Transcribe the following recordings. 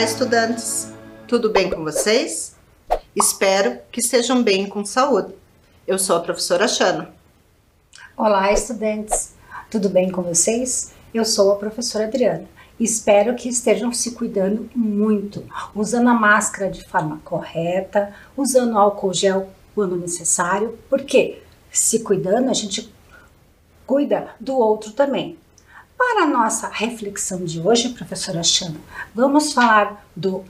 estudantes! Tudo bem com vocês? Espero que estejam bem com saúde. Eu sou a professora Shana. Olá, estudantes! Tudo bem com vocês? Eu sou a professora Adriana. Espero que estejam se cuidando muito, usando a máscara de forma correta, usando álcool gel quando necessário, porque se cuidando a gente cuida do outro também. Para a nossa reflexão de hoje, professora Shana, vamos falar do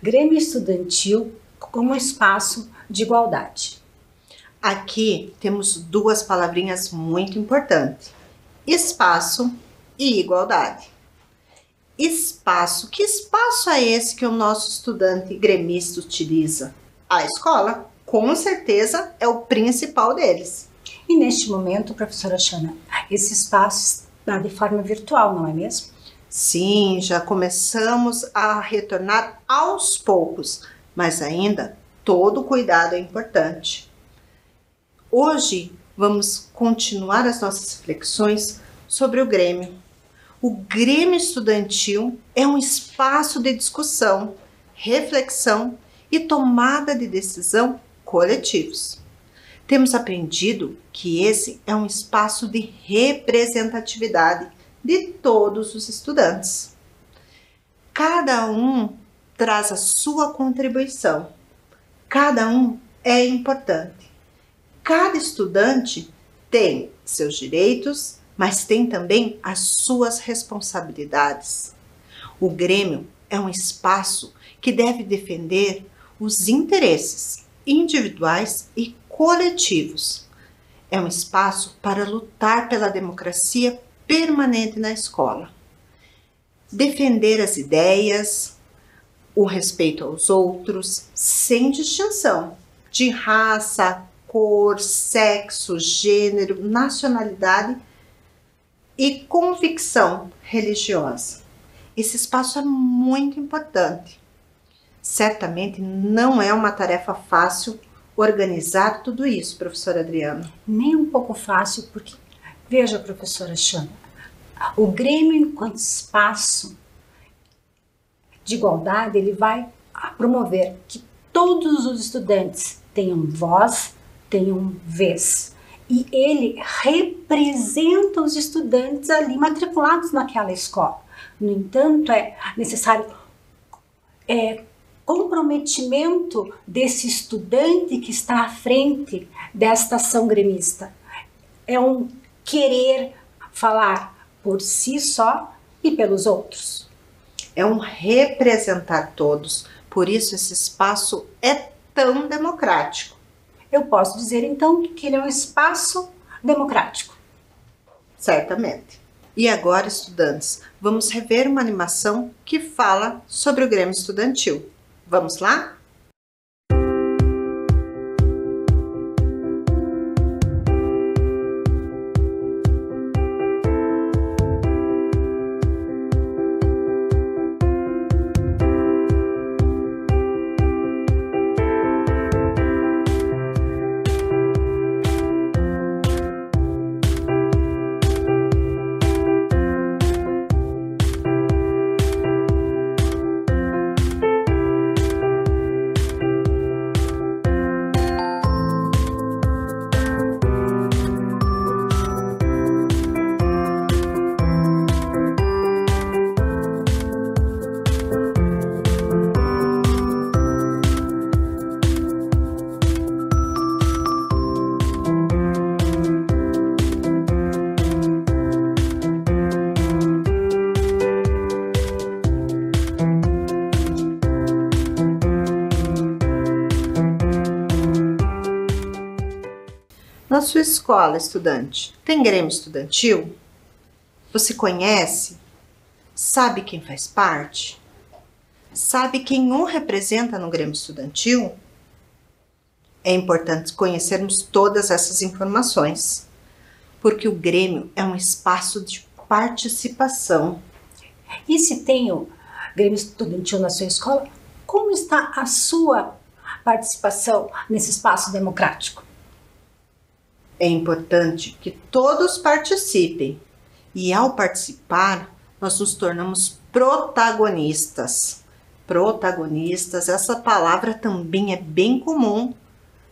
Grêmio Estudantil como espaço de igualdade. Aqui temos duas palavrinhas muito importantes: espaço e igualdade. Espaço. Que espaço é esse que o nosso estudante gremista utiliza? A escola, com certeza, é o principal deles. E neste momento, professora Shana, esse espaço está de forma virtual, não é mesmo? Sim, já começamos a retornar aos poucos, mas ainda todo cuidado é importante. Hoje vamos continuar as nossas reflexões sobre o Grêmio. O Grêmio Estudantil é um espaço de discussão, reflexão e tomada de decisão coletivos. Temos aprendido que esse é um espaço de representatividade de todos os estudantes. Cada um traz a sua contribuição. Cada um é importante. Cada estudante tem seus direitos, mas tem também as suas responsabilidades. O Grêmio é um espaço que deve defender os interesses individuais e coletivos. É um espaço para lutar pela democracia permanente na escola. Defender as ideias, o respeito aos outros, sem distinção de raça, cor, sexo, gênero, nacionalidade e convicção religiosa. Esse espaço é muito importante. Certamente não é uma tarefa fácil organizar tudo isso, professora Adriana. Nem um pouco fácil, porque, veja, professora Shana, o Grêmio, enquanto espaço de igualdade, ele vai promover que todos os estudantes tenham voz, tenham vez. E ele representa os estudantes ali matriculados naquela escola. No entanto, é necessário comprometimento desse estudante que está à frente desta ação gremista. É um querer falar por si só e pelos outros. É um representar todos. Por isso esse espaço é tão democrático. Eu posso dizer então que ele é um espaço democrático. Certamente. E agora, estudantes, vamos rever uma animação que fala sobre o Grêmio Estudantil. Vamos lá? Na sua escola, estudante, tem Grêmio Estudantil? Você conhece? Sabe quem faz parte? Sabe quem o representa no Grêmio Estudantil? É importante conhecermos todas essas informações, porque o Grêmio é um espaço de participação. E se tem o Grêmio Estudantil na sua escola, como está a sua participação nesse espaço democrático? É importante que todos participem e, ao participar, nós nos tornamos protagonistas. Protagonistas, essa palavra também é bem comum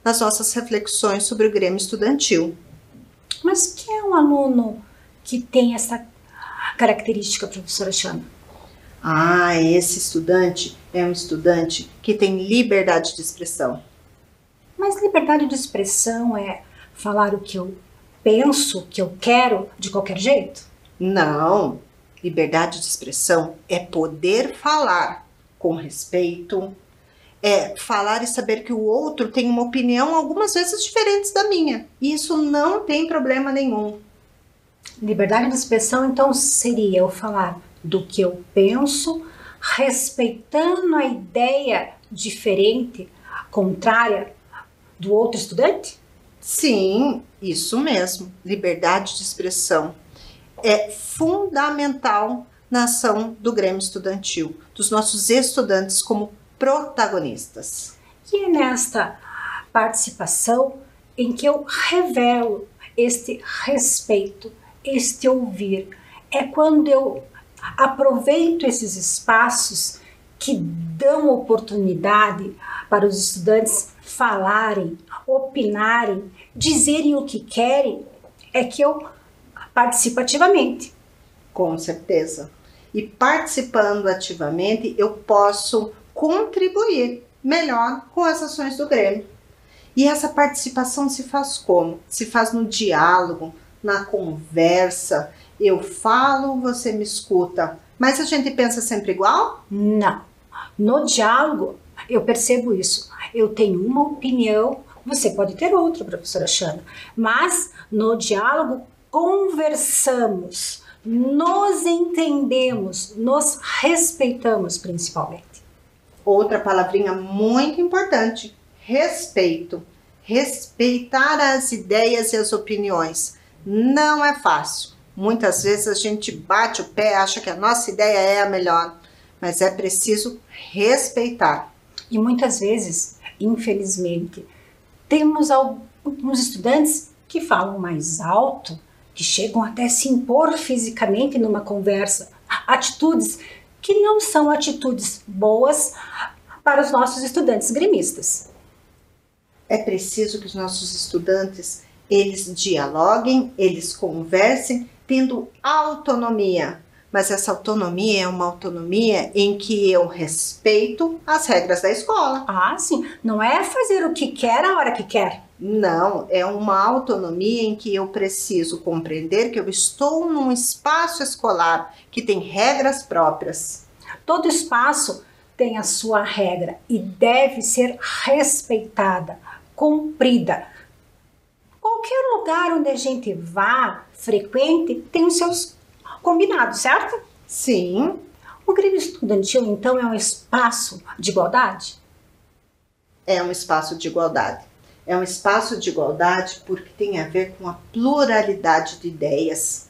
nas nossas reflexões sobre o Grêmio Estudantil. Mas quem é um aluno que tem essa característica, professora Xana? Esse estudante é um estudante que tem liberdade de expressão. Mas liberdade de expressão é falar o que eu penso, o que eu quero, de qualquer jeito? Não, liberdade de expressão é poder falar com respeito, é falar e saber que o outro tem uma opinião algumas vezes diferentes da minha. E isso não tem problema nenhum. Liberdade de expressão, então, seria eu falar do que eu penso, respeitando a ideia diferente, contrária do outro estudante? Sim, isso mesmo. Liberdade de expressão é fundamental na ação do Grêmio Estudantil, dos nossos estudantes como protagonistas. E é nesta participação em que eu revelo este respeito, este ouvir. É quando eu aproveito esses espaços que dão oportunidade para os estudantes falarem, opinarem, dizerem o que querem, é que eu participo ativamente. Com certeza. E participando ativamente, eu posso contribuir melhor com as ações do Grêmio. E essa participação se faz como? Se faz no diálogo, na conversa. Eu falo, você me escuta. Mas a gente pensa sempre igual? Não. No diálogo, eu percebo isso. Eu tenho uma opinião, você pode ter outra, professora Xana. Mas no diálogo, conversamos, nos entendemos, nos respeitamos principalmente. Outra palavrinha muito importante, respeito. Respeitar as ideias e as opiniões. Não é fácil. Muitas vezes a gente bate o pé, acha que a nossa ideia é a melhor, mas é preciso respeitar. E muitas vezes, infelizmente, temos alguns estudantes que falam mais alto, que chegam até se impor fisicamente numa conversa. Atitudes que não são atitudes boas para os nossos estudantes gremistas. É preciso que os nossos estudantes, eles dialoguem, eles conversem, tendo autonomia. Mas essa autonomia é uma autonomia em que eu respeito as regras da escola. Sim. Não é fazer o que quer a hora que quer. Não, é uma autonomia em que eu preciso compreender que eu estou num espaço escolar que tem regras próprias. Todo espaço tem a sua regra e deve ser respeitada, cumprida. Qualquer lugar onde a gente vá, frequente, tem os seus combinados, certo? Sim. O Grêmio Estudantil, então, é um espaço de igualdade? É um espaço de igualdade. É um espaço de igualdade porque tem a ver com a pluralidade de ideias.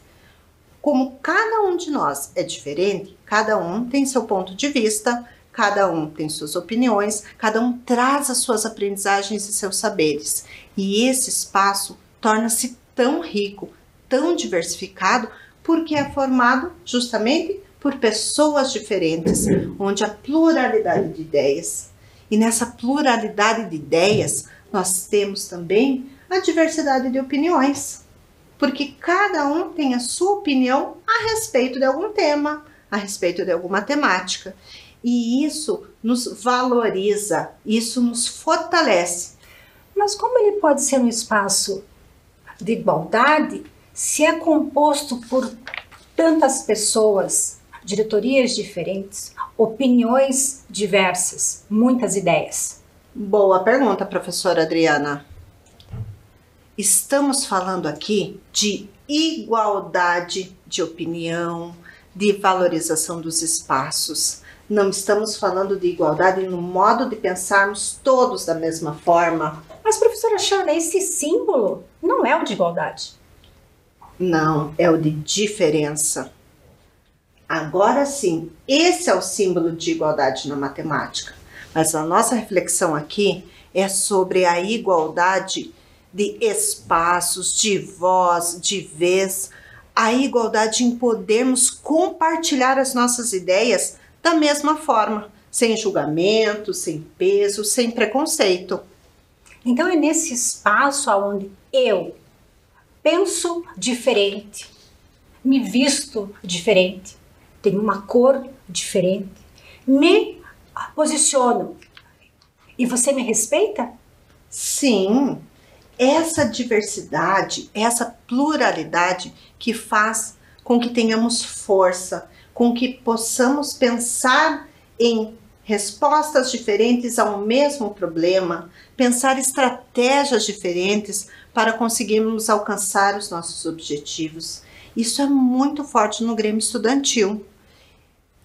Como cada um de nós é diferente, cada um tem seu ponto de vista, cada um tem suas opiniões, cada um traz as suas aprendizagens e seus saberes. E esse espaço torna-se tão rico, tão diversificado, porque é formado justamente por pessoas diferentes, onde há pluralidade de ideias. E nessa pluralidade de ideias, nós temos também a diversidade de opiniões, porque cada um tem a sua opinião a respeito de algum tema, a respeito de alguma temática. E isso nos valoriza, isso nos fortalece. Mas como ele pode ser um espaço de igualdade se é composto por tantas pessoas, diretorias diferentes, opiniões diversas, muitas ideias? Boa pergunta, professora Adriana. Estamos falando aqui de igualdade de opinião, de valorização dos espaços. Não estamos falando de igualdade no modo de pensarmos todos da mesma forma. Mas, professora Xana, esse símbolo não é o de igualdade. Não, é o de diferença. Agora sim, esse é o símbolo de igualdade na matemática. Mas a nossa reflexão aqui é sobre a igualdade de espaços, de voz, de vez, a igualdade em podermos compartilhar as nossas ideias da mesma forma, sem julgamento, sem peso, sem preconceito. Então é nesse espaço onde eu penso diferente, me visto diferente, tenho uma cor diferente, me posiciono. E você me respeita? Sim, essa diversidade, essa pluralidade que faz com que tenhamos força, com que possamos pensar em respostas diferentes ao mesmo problema, pensar estratégias diferentes para conseguirmos alcançar os nossos objetivos. Isso é muito forte no Grêmio Estudantil.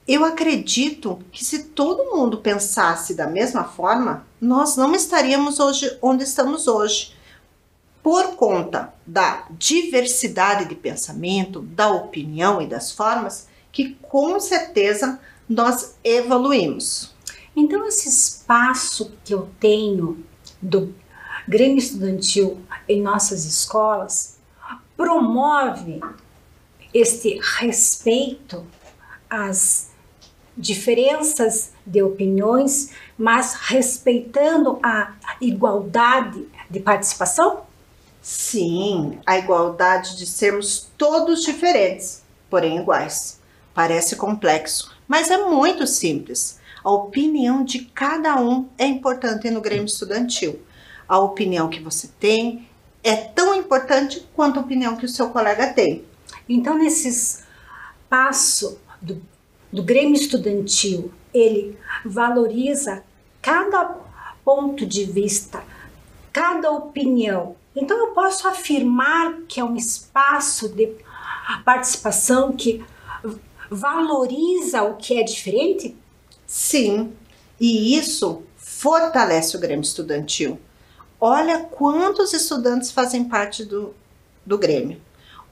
Eu acredito que se todo mundo pensasse da mesma forma, nós não estaríamos hoje onde estamos hoje. Por conta da diversidade de pensamento, da opinião e das formas, que com certeza nós evoluímos. Então esse espaço que eu tenho do Grêmio Estudantil em nossas escolas promove este respeito às diferenças de opiniões, mas respeitando a igualdade de participação? Sim, a igualdade de sermos todos diferentes, porém iguais. Parece complexo, mas é muito simples. A opinião de cada um é importante no Grêmio Estudantil. A opinião que você tem é tão importante quanto a opinião que o seu colega tem. Então, nesse espaço do Grêmio Estudantil, ele valoriza cada ponto de vista, cada opinião. Então, eu posso afirmar que é um espaço de participação que valoriza o que é diferente? Sim, e isso fortalece o Grêmio Estudantil. Olha quantos estudantes fazem parte do Grêmio.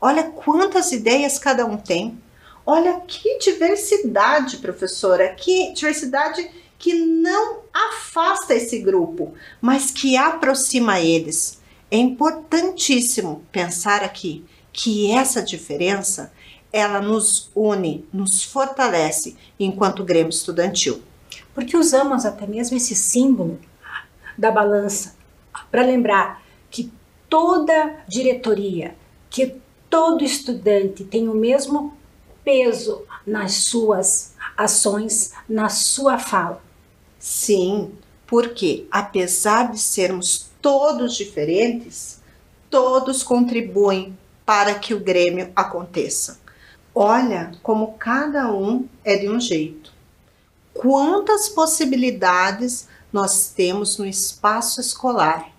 Olha quantas ideias cada um tem. Olha que diversidade, professora, que diversidade que não afasta esse grupo, mas que aproxima eles. É importantíssimo pensar aqui que essa diferença, ela nos une, nos fortalece enquanto Grêmio Estudantil. Porque usamos até mesmo esse símbolo da balança para lembrar que toda diretoria, que todo estudante tem o mesmo peso nas suas ações, na sua fala. Sim, porque apesar de sermos todos diferentes, todos contribuem para que o Grêmio aconteça. Olha como cada um é de um jeito. Quantas possibilidades nós temos no espaço escolar.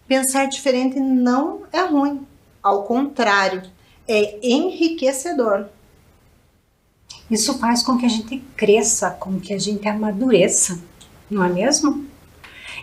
Pensar diferente não é ruim, ao contrário, é enriquecedor. Isso faz com que a gente cresça, com que a gente amadureça, não é mesmo?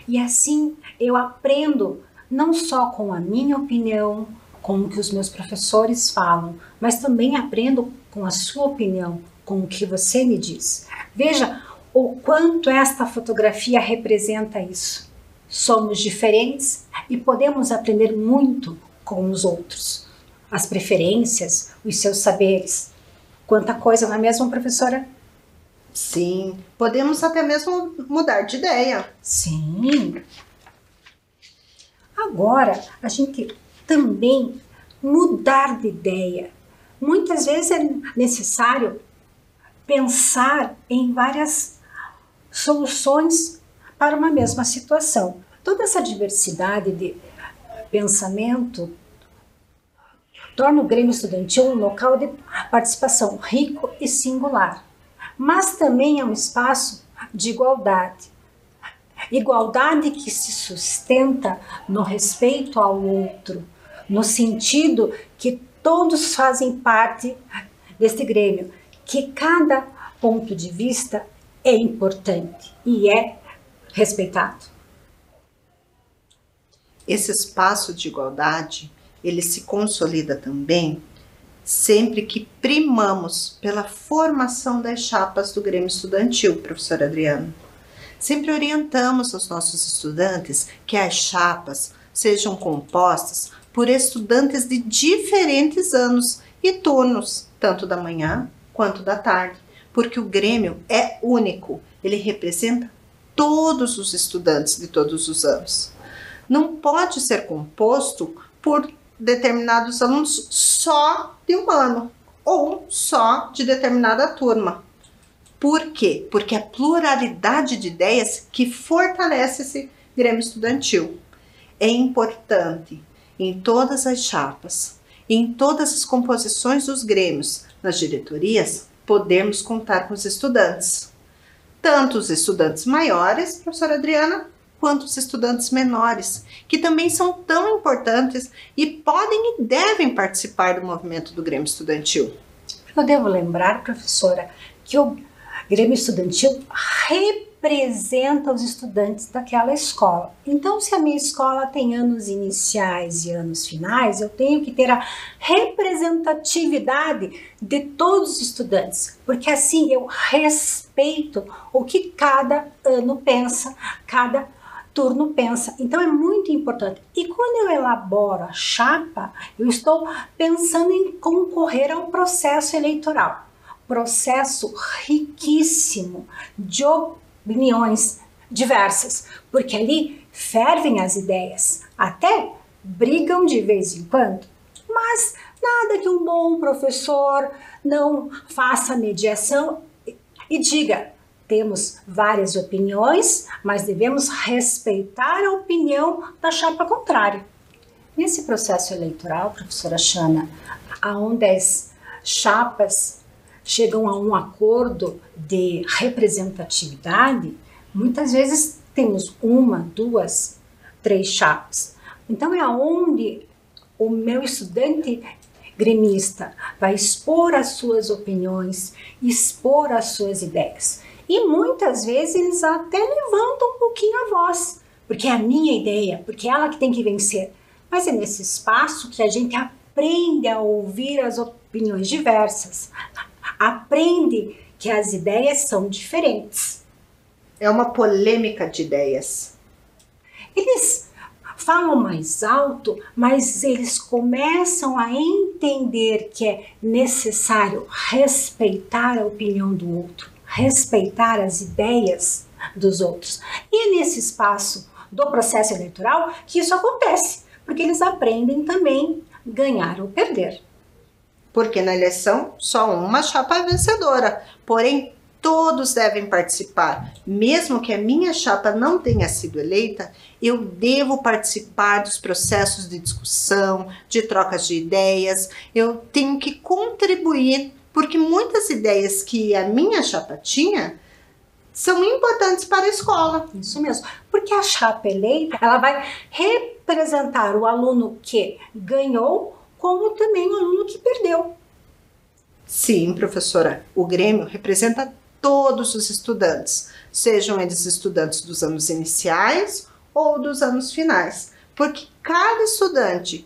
E assim eu aprendo não só com a minha opinião, com o que os meus professores falam, mas também aprendo com a sua opinião, com o que você me diz. Veja o quanto esta fotografia representa isso. Somos diferentes e podemos aprender muito com os outros. As preferências, os seus saberes. Quanta coisa, não é mesmo, professora? Sim, podemos até mesmo mudar de ideia. Sim. Agora, a gente também mudar de ideia. Muitas vezes é necessário pensar em várias soluções para uma mesma situação. Toda essa diversidade de pensamento torna o Grêmio Estudantil um local de participação rico e singular, mas também é um espaço de igualdade. Igualdade que se sustenta no respeito ao outro, no sentido que todos fazem parte deste Grêmio, que cada ponto de vista é importante e é respeitado. Esse espaço de igualdade, ele se consolida também sempre que primamos pela formação das chapas do Grêmio Estudantil, professora Adriana. Sempre orientamos aos nossos estudantes que as chapas sejam compostas por estudantes de diferentes anos e turnos, tanto da manhã quanto da tarde, porque o Grêmio é único ele representa todos os estudantes de todos os anos. Não pode ser composto por determinados alunos só de um ano ou só de determinada turma. Por quê? Porque a pluralidade de ideias que fortalece esse Grêmio Estudantil. É importante em todas as chapas, em todas as composições dos grêmios, nas diretorias, podermos contar com os estudantes. Tanto os estudantes maiores, professora Adriana, quanto os estudantes menores, que também são tão importantes e podem e devem participar do movimento do Grêmio Estudantil. Eu devo lembrar, professora, que o Grêmio Estudantil representa os estudantes daquela escola. Então, se a minha escola tem anos iniciais e anos finais, eu tenho que ter a representatividade de todos os estudantes, porque assim eu respeito o que cada ano pensa, cada turno pensa. Então é muito importante. E quando eu elaboro a chapa, eu estou pensando em concorrer ao processo eleitoral. Processo riquíssimo de opiniões diversas, porque ali fervem as ideias, até brigam de vez em quando, mas nada que um bom professor não faça mediação e diga: temos várias opiniões, mas devemos respeitar a opinião da chapa contrária. Nesse processo eleitoral, professora Shana, onde as chapas chegam a um acordo de representatividade, muitas vezes temos 1, 2, 3 chapas. Então é onde o meu estudante gremista vai expor as suas opiniões, expor as suas ideias. E muitas vezes eles até levantam um pouquinho a voz, porque é a minha ideia, porque é ela que tem que vencer. Mas é nesse espaço que a gente aprende a ouvir as opiniões diversas, aprende que as ideias são diferentes. É uma polêmica de ideias. Eles falam mais alto, mas eles começam a entender que é necessário respeitar a opinião do outro, respeitar as ideias dos outros. E é nesse espaço do processo eleitoral que isso acontece, porque eles aprendem também ganhar ou perder. Porque na eleição só uma chapa é vencedora, porém todos devem participar. Mesmo que a minha chapa não tenha sido eleita, eu devo participar dos processos de discussão, de trocas de ideias, eu tenho que contribuir, porque muitas ideias que a minha chapa tinha são importantes para a escola. Isso mesmo, porque a chapa eleita, ela vai representar o aluno que ganhou, como também o aluno que perdeu. Sim, professora, o Grêmio representa todos os estudantes, sejam eles estudantes dos anos iniciais ou dos anos finais, porque cada estudante,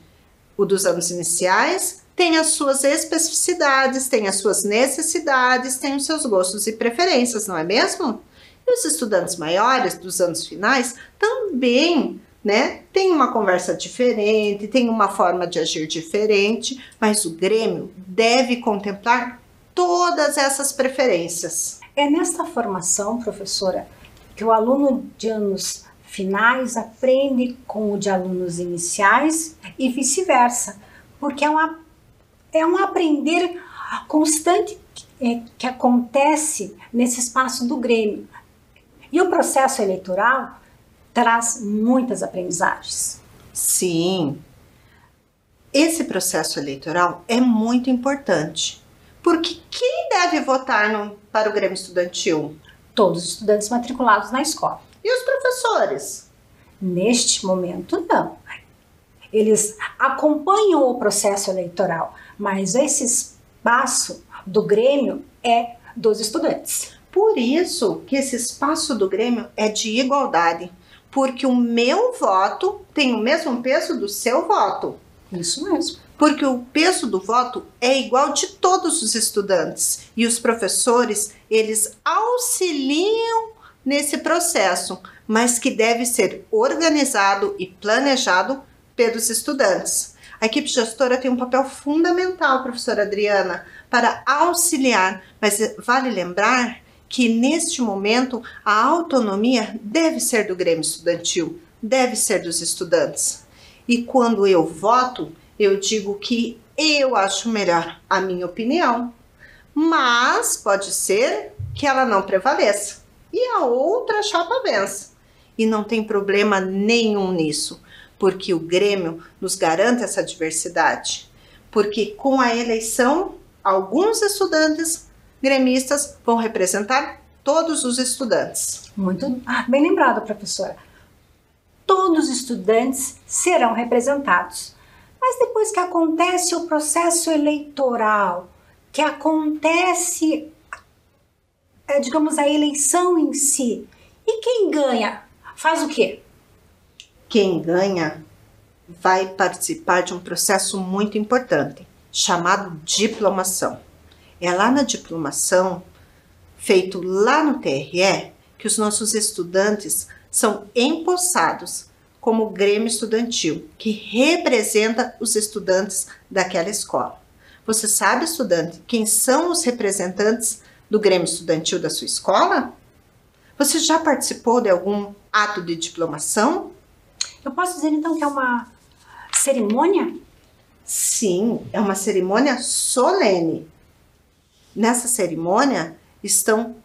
o dos anos iniciais, tem as suas especificidades, tem as suas necessidades, tem os seus gostos e preferências, não é mesmo? E os estudantes maiores, dos anos finais, também, tem uma conversa diferente, tem uma forma de agir diferente, mas o Grêmio deve contemplar todas essas preferências. É nesta formação, professora, que o aluno de anos finais aprende com o de alunos iniciais e vice-versa, porque é um aprender constante que acontece nesse espaço do Grêmio. E o processo eleitoral traz muitas aprendizagens. Sim, esse processo eleitoral é muito importante, porque quem deve votar para o Grêmio Estudantil? Todos os estudantes matriculados na escola. E os professores? Neste momento, não. Eles acompanham o processo eleitoral, mas esse espaço do Grêmio é dos estudantes. Por isso que esse espaço do Grêmio é de igualdade, porque o meu voto tem o mesmo peso do seu voto. Isso mesmo. Porque o peso do voto é igual de todos os estudantes e os professores, eles auxiliam nesse processo, mas que deve ser organizado e planejado pelos estudantes. A equipe gestora tem um papel fundamental, professora Adriana, para auxiliar, mas vale lembrar que neste momento a autonomia deve ser do Grêmio Estudantil, deve ser dos estudantes. E quando eu voto, eu digo que eu acho melhor a minha opinião, mas pode ser que ela não prevaleça e a outra chapa vença. E não tem problema nenhum nisso, porque o Grêmio nos garante essa diversidade. Porque com a eleição, alguns estudantes gremistas vão representar todos os estudantes. Muito bem lembrado, professora. Todos os estudantes serão representados. Mas depois que acontece o processo eleitoral, que acontece, digamos, a eleição em si, e quem ganha faz o quê? Quem ganha vai participar de um processo muito importante, chamado diplomação. É lá na diplomação, feito lá no TRE, que os nossos estudantes são empossados como Grêmio Estudantil, que representa os estudantes daquela escola. Você sabe, estudante, quem são os representantes do Grêmio Estudantil da sua escola? Você já participou de algum ato de diplomação? Eu posso dizer então que é uma cerimônia? Sim, é uma cerimônia solene. Nessa cerimônia estão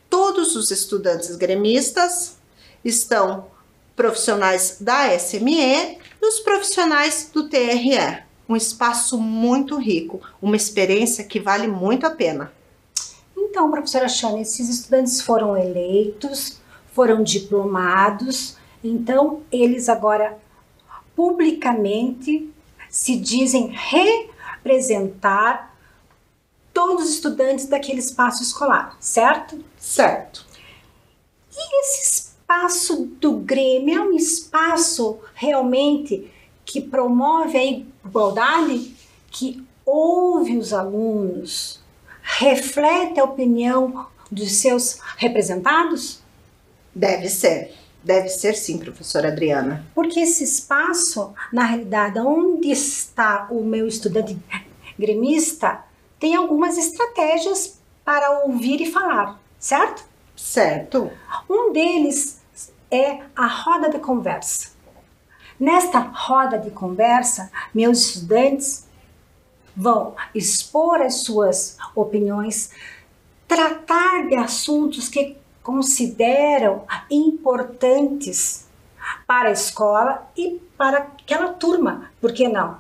todos os estudantes gremistas, estão profissionais da SME e os profissionais do TRE. Um espaço muito rico, uma experiência que vale muito a pena. Então, professora Shane, esses estudantes foram eleitos, foram diplomados, então eles agora publicamente se dizem representar todos os estudantes daquele espaço escolar, certo? Certo. E esse espaço do Grêmio é um espaço realmente que promove a igualdade, que ouve os alunos, reflete a opinião dos seus representados? Deve ser sim, professora Adriana. Porque esse espaço, na realidade, onde está o meu estudante gremista, tem algumas estratégias para ouvir e falar, certo? Certo. Um deles é a roda de conversa. Nesta roda de conversa, meus estudantes vão expor as suas opiniões, tratar de assuntos que consideram importantes para a escola e para aquela turma, por que não?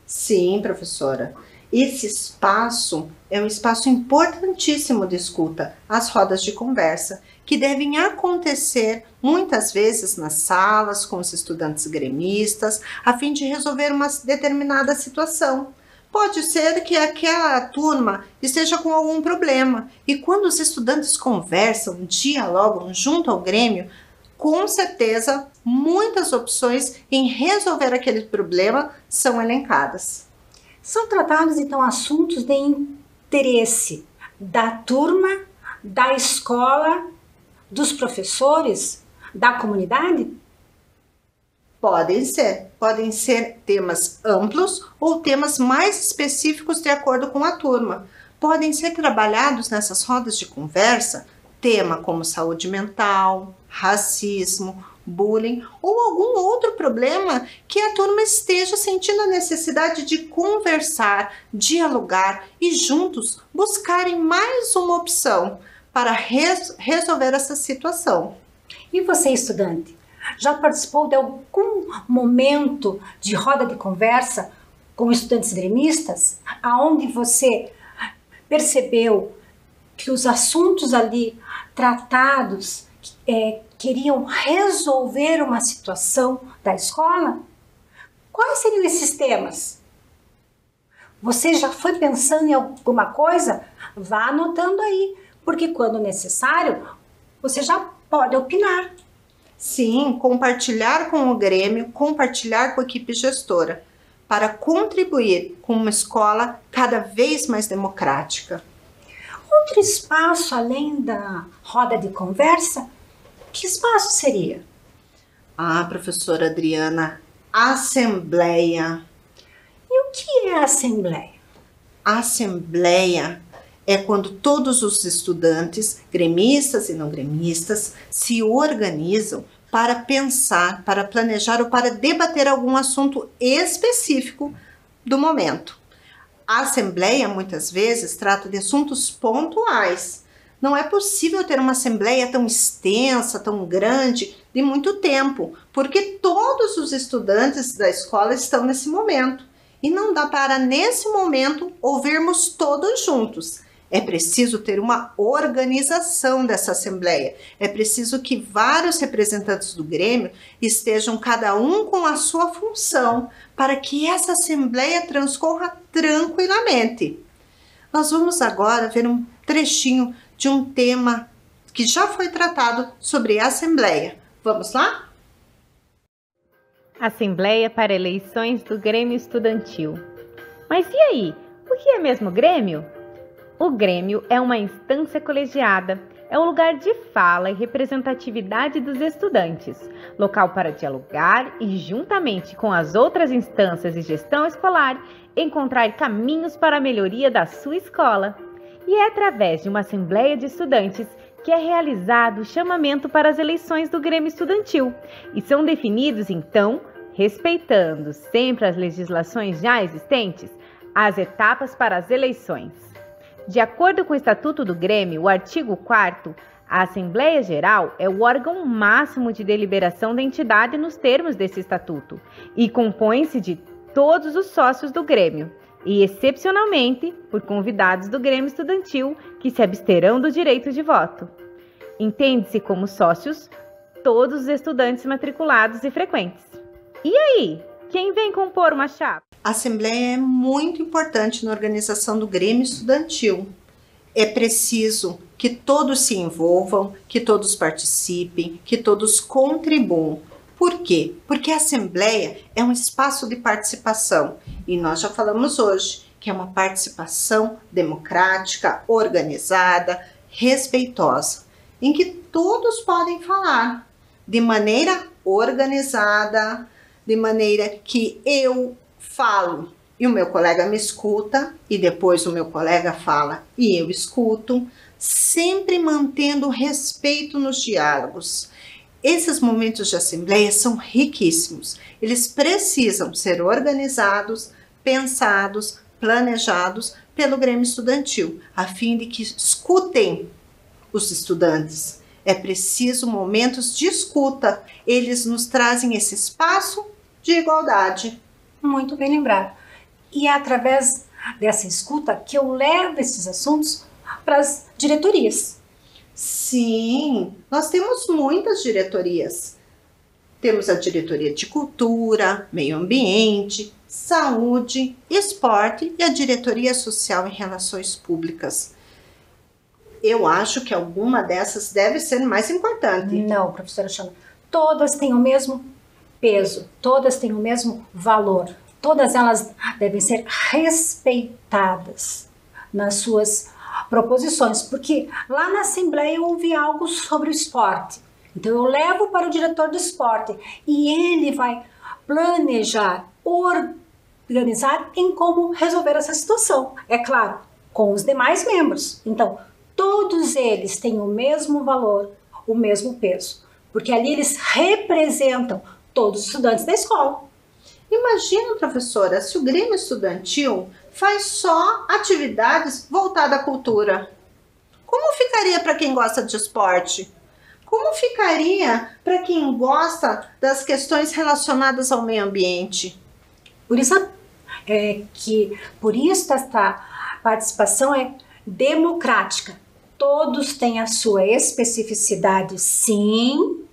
Sim, professora. Esse espaço é um espaço importantíssimo de escuta, as rodas de conversa, que devem acontecer muitas vezes nas salas com os estudantes gremistas, a fim de resolver uma determinada situação. Pode ser que aquela turma esteja com algum problema e quando os estudantes conversam, dialogam junto ao Grêmio, com certeza muitas opções em resolver aquele problema são elencadas. São tratados então assuntos de interesse da turma, da escola, dos professores, da comunidade? Podem ser temas amplos ou temas mais específicos de acordo com a turma. Podem ser trabalhados nessas rodas de conversa tema como saúde mental, racismo, bullying ou algum outro problema que a turma esteja sentindo a necessidade de conversar, dialogar e juntos buscarem mais uma opção para resolver essa situação. E você, estudante, já participou de algum momento de roda de conversa com estudantes gremistas, aonde você percebeu que os assuntos ali tratados queriam resolver uma situação da escola? Quais seriam esses temas? Você já foi pensando em alguma coisa? Vá anotando aí, porque quando necessário, você já pode opinar. Sim, compartilhar com o Grêmio, compartilhar com a equipe gestora, para contribuir com uma escola cada vez mais democrática. Outro espaço além da roda de conversa, que espaço seria? Ah, professora Adriana, assembleia. E o que é a assembleia? A assembleia É quando todos os estudantes, gremistas e não gremistas, se organizam para pensar, para planejar ou para debater algum assunto específico do momento. A assembleia, muitas vezes, trata de assuntos pontuais. Não é possível ter uma assembleia tão extensa, tão grande, de muito tempo, porque todos os estudantes da escola estão nesse momento. E não dá para, nesse momento, ouvirmos todos juntos. É preciso ter uma organização dessa assembleia. É preciso que vários representantes do Grêmio estejam cada um com a sua função, para que essa assembleia transcorra tranquilamente. Nós vamos agora ver um trechinho de um tema que já foi tratado sobre a assembleia. Vamos lá? Assembleia para eleições do Grêmio Estudantil. Mas e aí? O que é mesmo Grêmio? O Grêmio é uma instância colegiada, é um lugar de fala e representatividade dos estudantes, local para dialogar e, juntamente com as outras instâncias e gestão escolar, encontrar caminhos para a melhoria da sua escola. E é através de uma assembleia de estudantes que é realizado o chamamento para as eleições do Grêmio Estudantil, e são definidos, então, respeitando sempre as legislações já existentes, as etapas para as eleições. De acordo com o Estatuto do Grêmio, o artigo 4º, a Assembleia Geral é o órgão máximo de deliberação da entidade nos termos desse estatuto e compõe-se de todos os sócios do Grêmio e, excepcionalmente, por convidados do Grêmio Estudantil que se absterão do direito de voto. Entende-se como sócios todos os estudantes matriculados e frequentes. E aí, quem vem compor uma chapa? A assembleia é muito importante na organização do Grêmio Estudantil. É preciso que todos se envolvam, que todos participem, que todos contribuam. Por quê? Porque a assembleia é um espaço de participação e nós já falamos hoje que é uma participação democrática, organizada, respeitosa, em que todos podem falar de maneira organizada, de maneira que eu falo e o meu colega me escuta e depois o meu colega fala e eu escuto, sempre mantendo respeito nos diálogos. Esses momentos de assembleia são riquíssimos. Eles precisam ser organizados, pensados, planejados pelo Grêmio Estudantil, a fim de que escutem os estudantes. É preciso momentos de escuta. Eles nos trazem esse espaço de igualdade. Muito bem lembrado. E é através dessa escuta que eu levo esses assuntos para as diretorias. Sim, nós temos muitas diretorias. Temos a diretoria de cultura, meio ambiente, saúde, esporte e a diretoria social e relações públicas. Eu acho que alguma dessas deve ser mais importante. Não, professora Xana, todas têm o mesmo peso, todas têm o mesmo valor. Todas elas devem ser respeitadas nas suas proposições, porque lá na Assembleia eu ouvi algo sobre o esporte. Então eu levo para o diretor de esporte e ele vai planejar, organizar em como resolver essa situação. É claro, com os demais membros. Então, todos eles têm o mesmo valor, o mesmo peso, porque ali eles representam todos os estudantes da escola. Imagina, professora, se o Grêmio Estudantil faz só atividades voltadas à cultura. Como ficaria para quem gosta de esporte? Como ficaria para quem gosta das questões relacionadas ao meio ambiente? Por isso esta participação é democrática. Todos têm a sua especificidade, sim,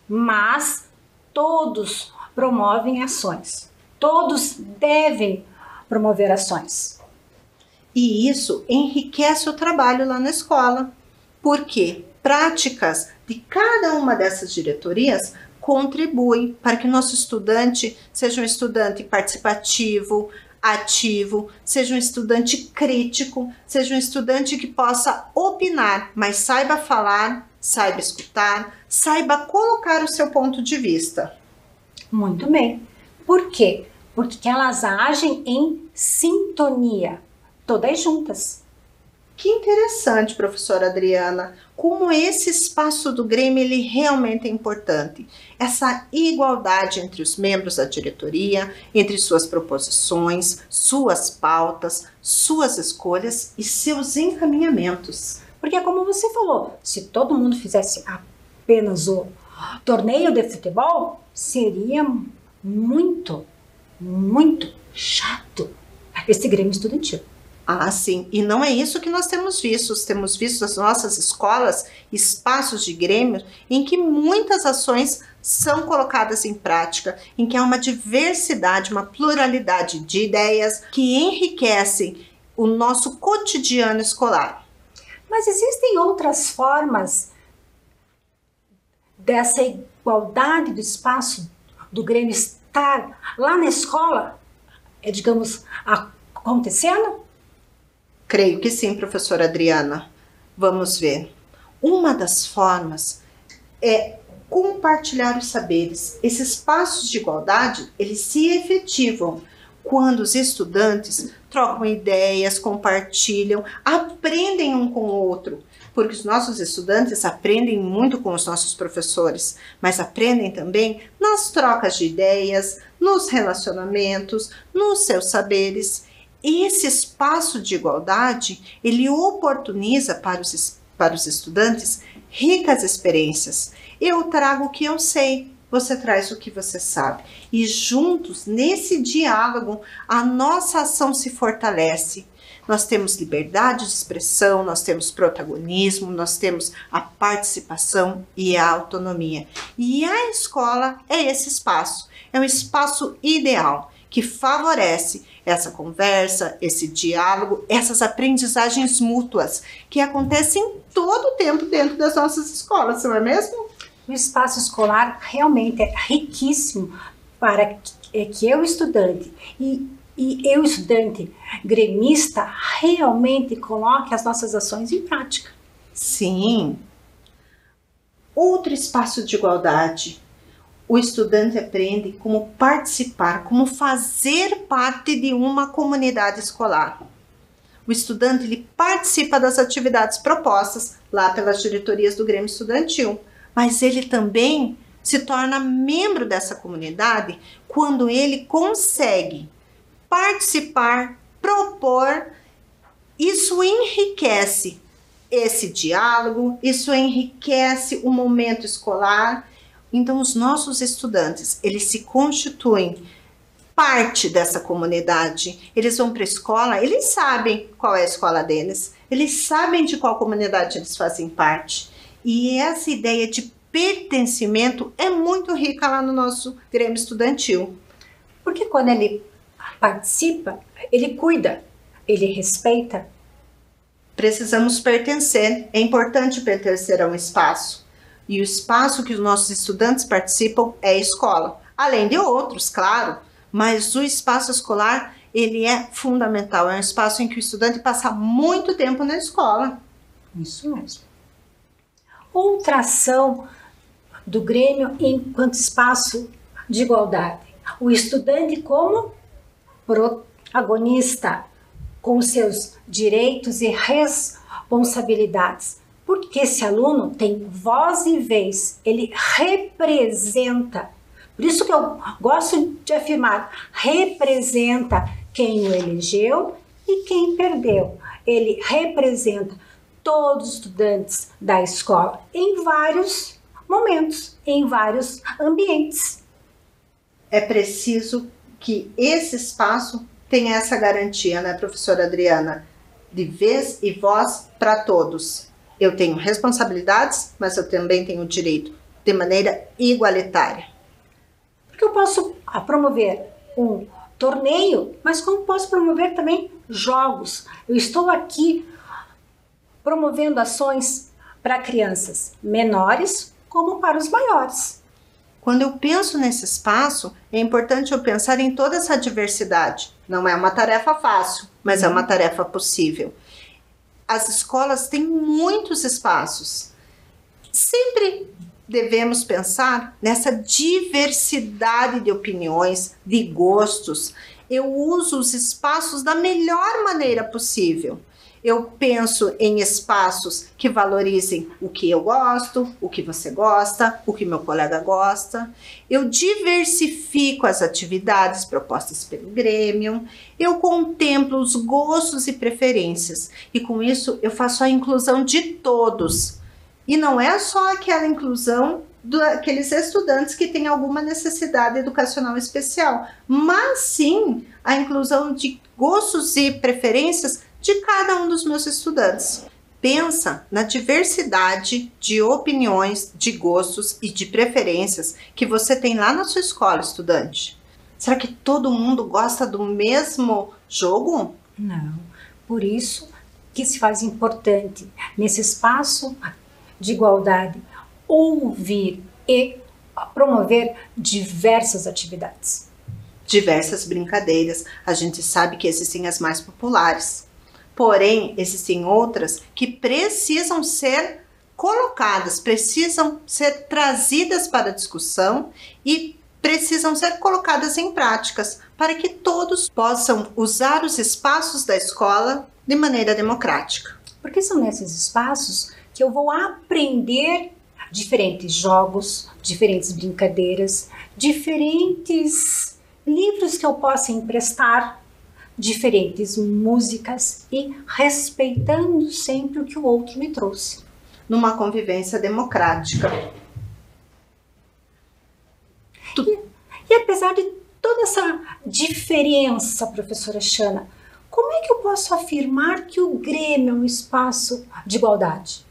mas todos promovem ações. Todos devem promover ações. E isso enriquece o trabalho lá na escola, porque práticas de cada uma dessas diretorias contribuem para que nosso estudante seja um estudante participativo, ativo, seja um estudante crítico, seja um estudante que possa opinar, mas saiba falar, saiba escutar, saiba colocar o seu ponto de vista. Muito bem. Por quê? Porque elas agem em sintonia, todas juntas. Que interessante, professora Adriana, como esse espaço do Grêmio ele realmente é importante. Essa igualdade entre os membros da diretoria, entre suas proposições, suas pautas, suas escolhas e seus encaminhamentos. Porque como você falou, se todo mundo fizesse apenas o torneio de futebol, seria muito chato esse Grêmio estudantil. Ah, sim. E não é isso que nós temos visto. Temos visto nas nossas escolas espaços de Grêmio em que muitas ações são colocadas em prática, em que há uma diversidade, uma pluralidade de ideias que enriquecem o nosso cotidiano escolar. Mas existem outras formas dessa igualdade do espaço do Grêmio estar lá na escola, digamos, acontecendo? Creio que sim, professora Adriana. Vamos ver. Uma das formas é compartilhar os saberes. Esses espaços de igualdade, eles se efetivam quando os estudantes trocam ideias, compartilham, aprendem um com o outro. Porque os nossos estudantes aprendem muito com os nossos professores, mas aprendem também nas trocas de ideias, nos relacionamentos, nos seus saberes. E esse espaço de igualdade, ele oportuniza para os estudantes ricas experiências. Eu trago o que eu sei, você traz o que você sabe. E juntos, nesse diálogo, a nossa ação se fortalece. Nós temos liberdade de expressão, nós temos protagonismo, nós temos a participação e a autonomia. E a escola é esse espaço, é um espaço ideal que favorece essa conversa, esse diálogo, essas aprendizagens mútuas que acontecem todo o tempo dentro das nossas escolas, não é mesmo? O espaço escolar realmente é riquíssimo para que eu, estudante, e eu, estudante gremista, realmente coloque as nossas ações em prática. Sim. Outro espaço de igualdade. O estudante aprende como participar, como fazer parte de uma comunidade escolar. O estudante ele participa das atividades propostas lá pelas diretorias do Grêmio Estudantil, mas ele também se torna membro dessa comunidade quando ele consegue participar, propor. Isso enriquece esse diálogo, isso enriquece o momento escolar. Então, os nossos estudantes, eles se constituem parte dessa comunidade. Eles vão para a escola, eles sabem qual é a escola deles, eles sabem de qual comunidade eles fazem parte. E essa ideia de pertencimento é muito rica lá no nosso Grêmio Estudantil. Porque quando ele participa, ele cuida, ele respeita. Precisamos pertencer, é importante pertencer a um espaço. E o espaço que os nossos estudantes participam é a escola. Além de outros, claro, mas o espaço escolar, ele é fundamental. É um espaço em que o estudante passa muito tempo na escola. Isso mesmo. Outra ação do Grêmio enquanto espaço de igualdade. O estudante como protagonista, com seus direitos e responsabilidades. Porque esse aluno tem voz e vez, ele representa. Por isso que eu gosto de afirmar, representa quem o elegeu e quem perdeu. Ele representa todos os estudantes da escola em vários momentos, em vários ambientes. É preciso que esse espaço tenha essa garantia, né, professora Adriana? De vez e voz para todos. Eu tenho responsabilidades, mas eu também tenho direito, de maneira igualitária. Porque eu posso promover um torneio, mas como posso promover também jogos. Eu estou aqui promovendo ações para crianças menores como para os maiores. Quando eu penso nesse espaço, é importante eu pensar em toda essa diversidade. Não é uma tarefa fácil, mas é uma tarefa possível. As escolas têm muitos espaços. Sempre devemos pensar nessa diversidade de opiniões, de gostos. Eu uso os espaços da melhor maneira possível. Eu penso em espaços que valorizem o que eu gosto, o que você gosta, o que meu colega gosta. Eu diversifico as atividades propostas pelo Grêmio. Eu contemplo os gostos e preferências. E com isso eu faço a inclusão de todos. E não é só aquela inclusão daqueles estudantes que têm alguma necessidade educacional especial, mas sim a inclusão de gostos e preferências de cada um dos meus estudantes. Pensa na diversidade de opiniões, de gostos e de preferências que você tem lá na sua escola, estudante. Será que todo mundo gosta do mesmo jogo? Não. Por isso que se faz importante, nesse espaço de igualdade, ouvir e promover diversas atividades. Diversas brincadeiras. A gente sabe que existem as mais populares. Porém, existem outras que precisam ser colocadas, precisam ser trazidas para a discussão e precisam ser colocadas em práticas para que todos possam usar os espaços da escola de maneira democrática. Porque são nesses espaços que eu vou aprender diferentes jogos, diferentes brincadeiras, diferentes livros que eu possa emprestar, diferentes músicas e respeitando sempre o que o outro me trouxe. Numa convivência democrática. E apesar de toda essa diferença, professora Shana, como é que eu posso afirmar que o Grêmio é um espaço de igualdade?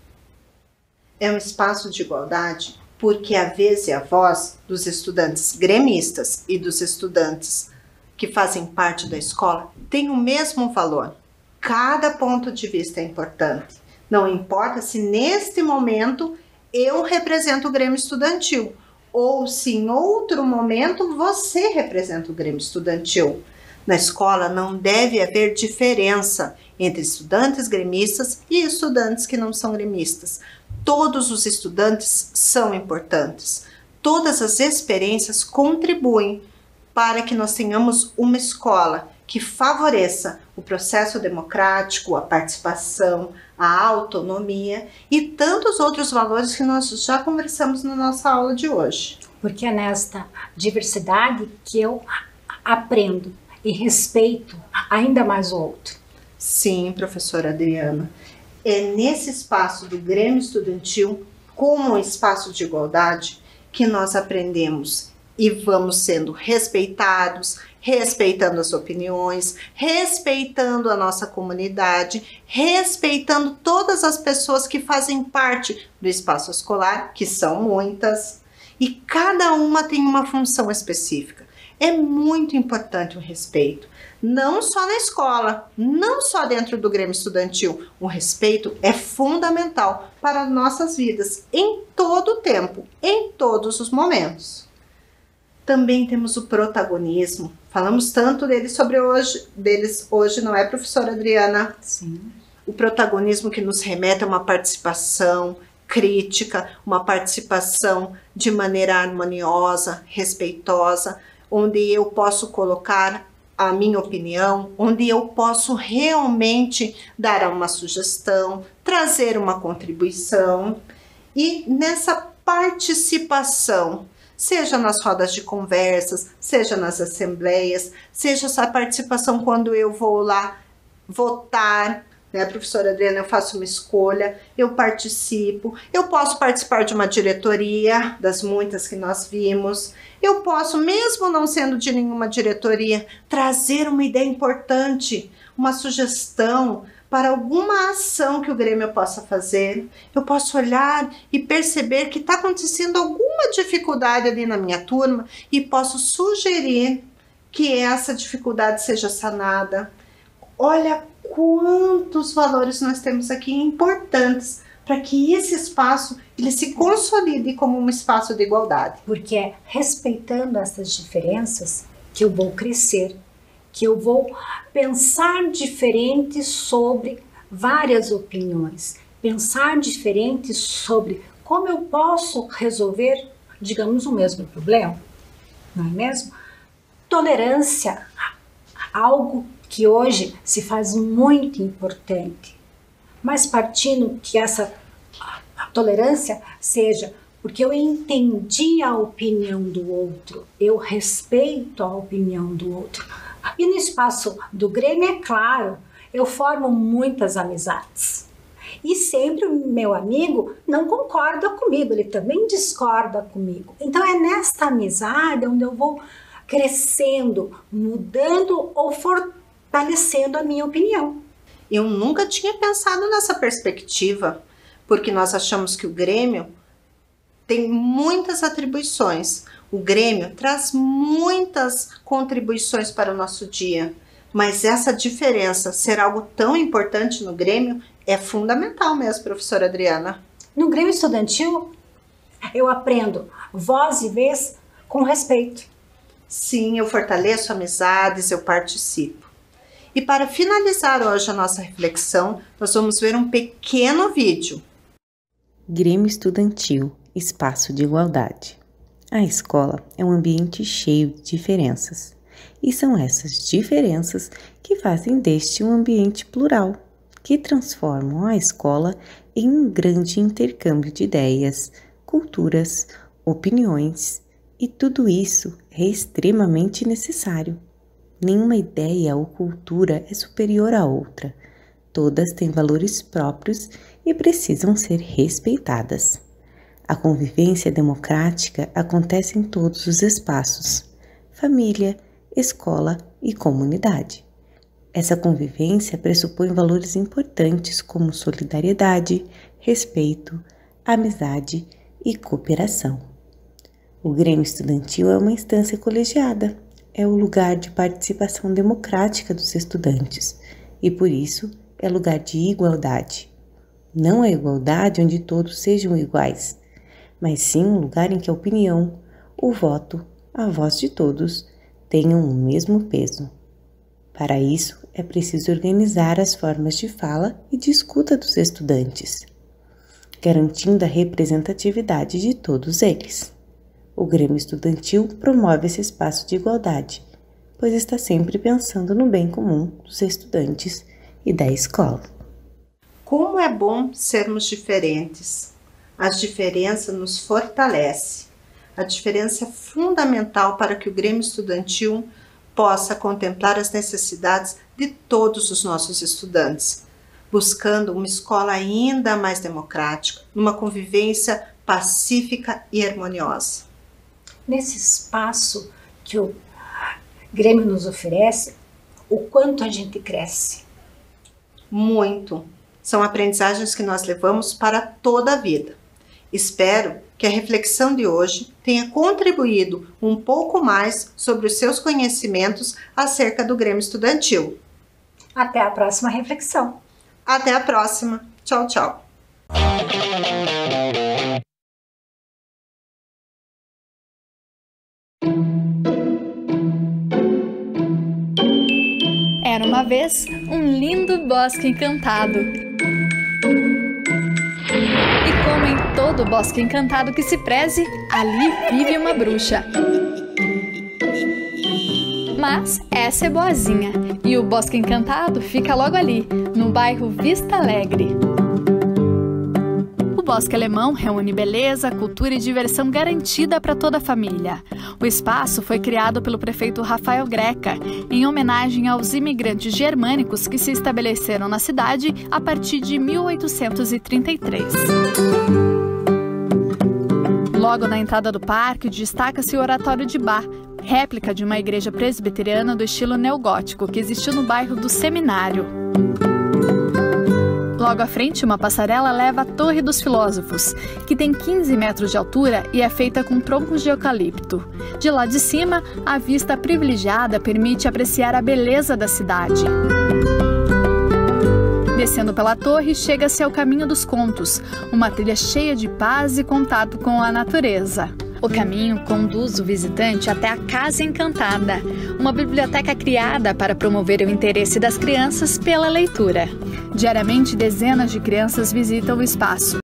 É um espaço de igualdade porque a vez e a voz dos estudantes gremistas e dos estudantes que fazem parte da escola tem o mesmo valor. Cada ponto de vista é importante. Não importa se neste momento eu represento o Grêmio Estudantil ou se em outro momento você representa o Grêmio Estudantil. Na escola não deve haver diferença entre estudantes gremistas e estudantes que não são gremistas. Todos os estudantes são importantes. Todas as experiências contribuem para que nós tenhamos uma escola que favoreça o processo democrático, a participação, a autonomia e tantos outros valores que nós já conversamos na nossa aula de hoje. Porque é nesta diversidade que eu aprendo e respeito ainda mais o outro. Sim, professora Adriana. É nesse espaço do Grêmio Estudantil, como um espaço de igualdade, que nós aprendemos e vamos sendo respeitados, respeitando as opiniões, respeitando a nossa comunidade, respeitando todas as pessoas que fazem parte do espaço escolar, que são muitas, e cada uma tem uma função específica. É muito importante o respeito, não só na escola, não só dentro do Grêmio Estudantil. O respeito é fundamental para nossas vidas, em todo o tempo, em todos os momentos. Também temos o protagonismo. Falamos tanto deles hoje, não é, professora Adriana? Sim. O protagonismo que nos remete a uma participação crítica, uma participação de maneira harmoniosa, respeitosa, onde eu posso colocar a minha opinião, onde eu posso realmente dar uma sugestão, trazer uma contribuição. E nessa participação, seja nas rodas de conversas, seja nas assembleias, seja essa participação quando eu vou lá votar, né, professora Adriana, eu faço uma escolha, eu participo, eu posso participar de uma diretoria, das muitas que nós vimos, eu posso, mesmo não sendo de nenhuma diretoria, trazer uma ideia importante, uma sugestão para alguma ação que o Grêmio possa fazer. Eu posso olhar e perceber que está acontecendo alguma dificuldade ali na minha turma e posso sugerir que essa dificuldade seja sanada. Olha quantos valores nós temos aqui importantes para que esse espaço ele se consolide como um espaço de igualdade. Porque é respeitando essas diferenças que eu vou crescer, que eu vou pensar diferente sobre várias opiniões, pensar diferente sobre como eu posso resolver, digamos, o mesmo problema, não é mesmo? Tolerância, algo que hoje se faz muito importante. mas partindo que essa tolerância seja porque eu entendi a opinião do outro, eu respeito a opinião do outro. E no espaço do Grêmio, é claro, eu formo muitas amizades. E sempre o meu amigo não concorda comigo, ele também discorda comigo. Então é nesta amizade onde eu vou crescendo, mudando ou fortalecendo a minha opinião. Eu nunca tinha pensado nessa perspectiva, porque nós achamos que o Grêmio tem muitas atribuições. O Grêmio traz muitas contribuições para o nosso dia, mas essa diferença ser algo tão importante no Grêmio é fundamental mesmo, professora Adriana. No Grêmio Estudantil, eu aprendo voz e vez com respeito. Sim, eu fortaleço amizades, eu participo. E para finalizar hoje a nossa reflexão, nós vamos ver um pequeno vídeo. Grêmio Estudantil, espaço de igualdade. A escola é um ambiente cheio de diferenças, e são essas diferenças que fazem deste um ambiente plural, que transformam a escola em um grande intercâmbio de ideias, culturas, opiniões, e tudo isso é extremamente necessário. Nenhuma ideia ou cultura é superior à outra. Todas têm valores próprios e precisam ser respeitadas. A convivência democrática acontece em todos os espaços: família, escola e comunidade. Essa convivência pressupõe valores importantes como solidariedade, respeito, amizade e cooperação. O Grêmio Estudantil é uma instância colegiada, é o lugar de participação democrática dos estudantes e, por isso, é lugar de igualdade. Não é igualdade onde todos sejam iguais, mas sim um lugar em que a opinião, o voto, a voz de todos tenham o mesmo peso. Para isso, é preciso organizar as formas de fala e de escuta dos estudantes, garantindo a representatividade de todos eles. O Grêmio Estudantil promove esse espaço de igualdade, pois está sempre pensando no bem comum dos estudantes e da escola. Como é bom sermos diferentes. As diferenças nos fortalecem. A diferença é fundamental para que o Grêmio Estudantil possa contemplar as necessidades de todos os nossos estudantes, buscando uma escola ainda mais democrática, numa convivência pacífica e harmoniosa. Nesse espaço que o Grêmio nos oferece, o quanto a gente cresce. Muito. São aprendizagens que nós levamos para toda a vida. Espero que a reflexão de hoje tenha contribuído um pouco mais sobre os seus conhecimentos acerca do Grêmio Estudantil. Até a próxima reflexão. Até a próxima. Tchau, tchau. Era uma vez um lindo bosque encantado. E como em todo bosque encantado que se preze, ali vive uma bruxa. Mas essa é boazinha, e o Bosque Encantado fica logo ali, no bairro Vista Alegre. O Bosque Alemão reúne beleza, cultura e diversão garantida para toda a família. O espaço foi criado pelo prefeito Rafael Greca, em homenagem aos imigrantes germânicos que se estabeleceram na cidade a partir de 1833. Logo na entrada do parque, destaca-se o Oratório de Bá, réplica de uma igreja presbiteriana do estilo neogótico que existiu no bairro do Seminário. Logo à frente, uma passarela leva à Torre dos Filósofos, que tem 15 metros de altura e é feita com troncos de eucalipto. De lá de cima, a vista privilegiada permite apreciar a beleza da cidade. Descendo pela torre, chega-se ao Caminho dos Contos, uma trilha cheia de paz e contato com a natureza. O caminho conduz o visitante até a Casa Encantada, uma biblioteca criada para promover o interesse das crianças pela leitura. Diariamente, dezenas de crianças visitam o espaço,